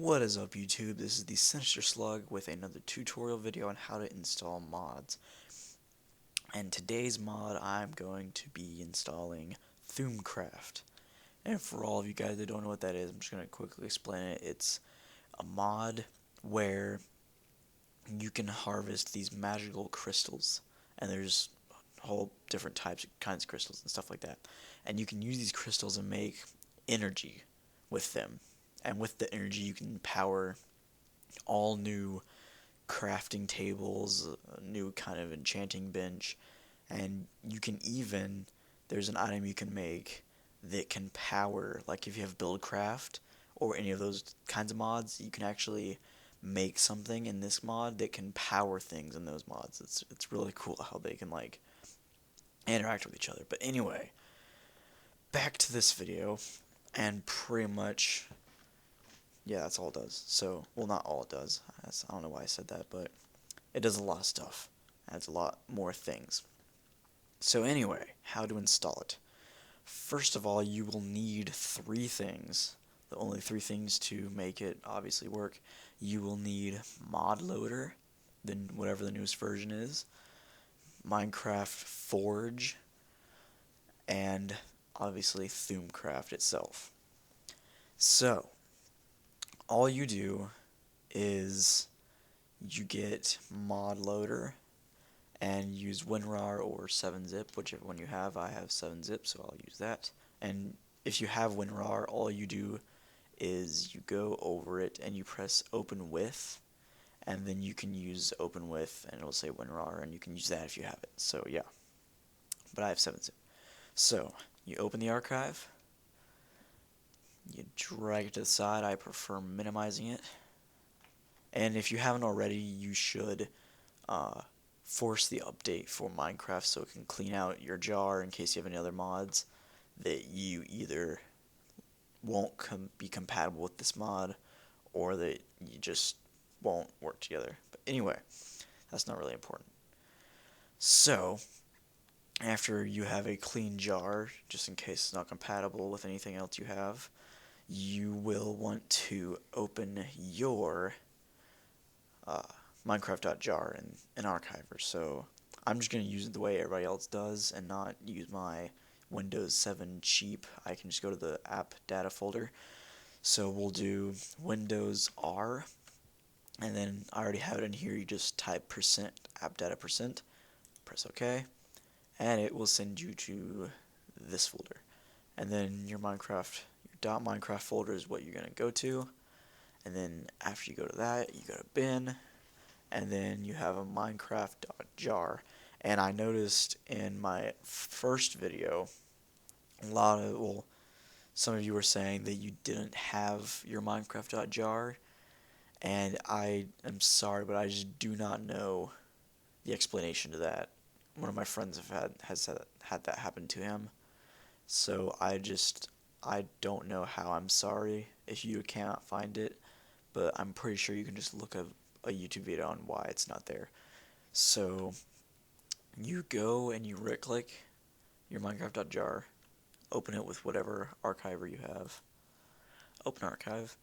What is up, YouTube? This is the Sinister Slug with another tutorial video on how to install mods. And today's mod, I'm going to be installing thuamcraft. And for all of you guys that don't know what that is, I'm just going to quickly explain it. It's a mod where you can harvest these magical crystals. And there's whole different kinds of crystals and stuff like that. And you can use these crystals and make energy with them. And with the energy, you can power all new crafting tables, a new kind of enchanting bench, and you can even, there's an item you can make that can power, like if you have buildcraft or any of those kinds of mods, you can actually make something in this mod that can power things in those mods. It's really cool how they can like interact with each other. But anyway, back to this video, and pretty much yeah, that's all it does. So, well, not all it does. I don't know why I said that, but it does a lot of stuff. Adds a lot more things. So anyway, how to install it. First of all, you will need three things. The only three things to make it obviously work. You will need mod loader, then whatever the newest version is, Minecraft Forge, and obviously thuamcraft itself. So, all you do is you get mod loader and use WinRAR or 7-zip, whichever one you have. I have 7-zip, so I'll use that. And if you have WinRAR, all you do is you go over it and you press open with, and then you can use open with and it'll say WinRAR, and you can use that if you have it. So yeah, but I have 7-zip. So you open the archive, you drag it to the side. I prefer minimizing it. And if you haven't already, you should force the update for Minecraft so it can clean out your jar in case you have any other mods that you either won't be compatible with this mod or that you just won't work together. But anyway, that's not really important. So, after you have a clean jar, just in case it's not compatible with anything else you have, you will want to open your Minecraft.jar in Archiver. So I'm just going to use it the way everybody else does and not use my Windows 7 cheap. I can just go to the app data folder. So we'll do Windows R, and then I already have it in here. You just type %appdata%, press OK, and it will send you to this folder. And then your .minecraft folder is what you're going to go to, and then after you go to that, you go to bin, and then you have a Minecraft.jar. And I noticed in my first video, some of you were saying that you didn't have your Minecraft.jar, and I am sorry, but I just do not know the explanation to that. One of my friends has had that happen to him, so I don't know how. I'm sorry if you cannot find it, but I'm pretty sure you can just look up a YouTube video on why it's not there. So you go and you right click your Minecraft.jar, open it with whatever archiver you have, open archive,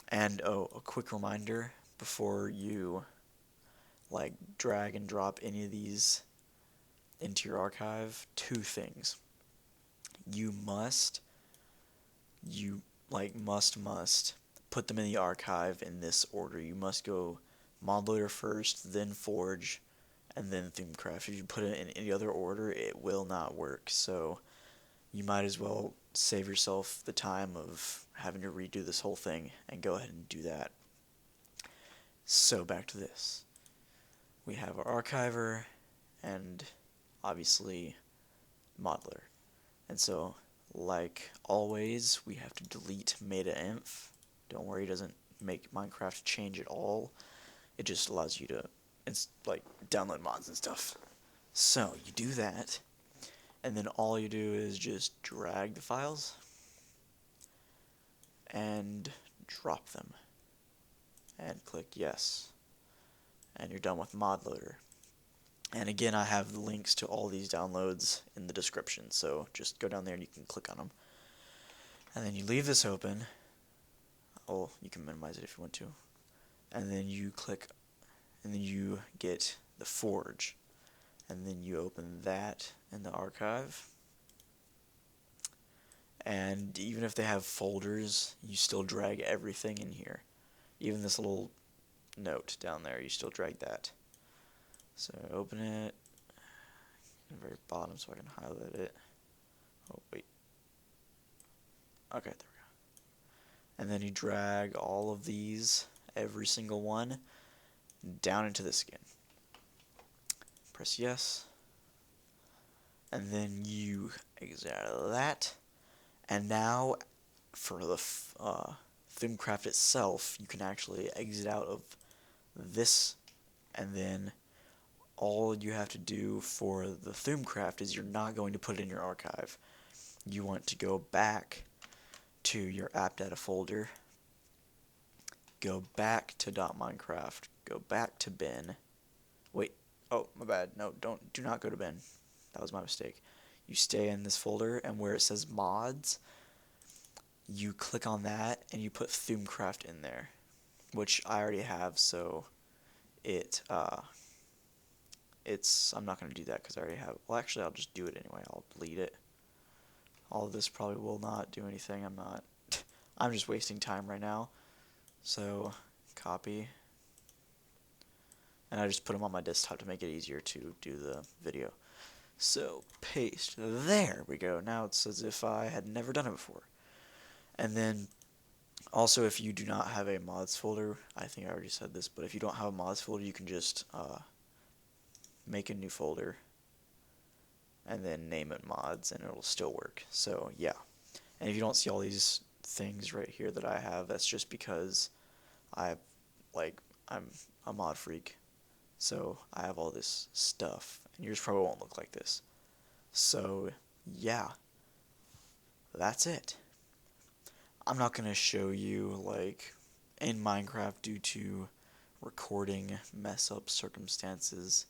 and a quick reminder before you like drag and drop any of these into your archive: two things. You must put them in the archive in this order. You must go mod loader first, then forge, and then thuamcraft. If you put it in any other order, it will not work. So you might as well save yourself the time of having to redo this whole thing and go ahead and do that. So back to this. We have our archiver and obviously mod loader. And so, like always, we have to delete meta-inf. Don't worry, it doesn't make Minecraft change at all. It just allows you to download mods and stuff. So you do that, and then all you do is just drag the files and drop them, and click yes, and you're done with mod loader. And again, I have the links to all these downloads in the description, so just go down there and you can click on them. And then you leave this open. oh, you can minimize it if you want to. And then you click, and then you get the Forge. And then you open that in the archive. And even if they have folders, you still drag everything in here. Even this little note down there, you still drag that. So open it at the very bottom so I can highlight it. Oh, wait. Okay, there we go. And then you drag all of these, every single one, down into the skin. Press yes. And then you exit out of that. And now, for the thuamcraft itself, you can actually exit out of this, and then all you have to do for the thuamcraft is you're not going to put it in your archive. You want to go back to your app data folder, go back to .minecraft, go back to bin. Wait, oh, my bad. No, do not go to bin. That was my mistake. You stay in this folder, and where it says mods, you click on that and you put thuamcraft in there, which I already have, so I'm not going to do that because I already have. Well, actually, I'll just do it anyway. I'll delete it. All of this probably will not do anything. I'm just wasting time right now. So copy, and I just put them on my desktop to make it easier to do the video. So paste. There we go. Now it's as if I had never done it before. And then also, if you do not have a mods folder, I think I already said this, but if you don't have a mods folder, you can just make a new folder and then name it mods, and it'll still work. So yeah. And if you don't see all these things right here that I have, that's just because I'm a mod freak. So I have all this stuff, and yours probably won't look like this. So yeah, that's it. I'm not going to show you, like, in Minecraft, due to recording mess-up circumstances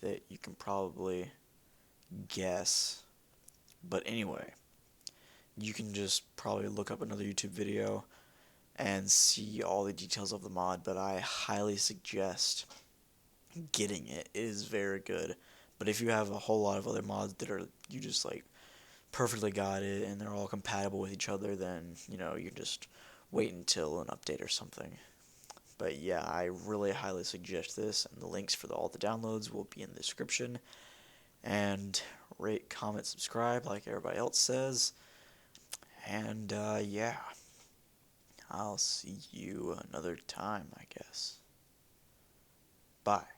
that you can probably guess. But anyway, you can just probably look up another YouTube video and see all the details of the mod, but I highly suggest getting it. It is very good. But if you have a whole lot of other mods that are, you just, like, perfectly got it and they're all compatible with each other, then you just wait until an update or something. But yeah, I really highly suggest this, and the links for all the downloads will be in the description. And rate, comment, subscribe like everybody else says. And yeah, I'll see you another time, I guess. Bye.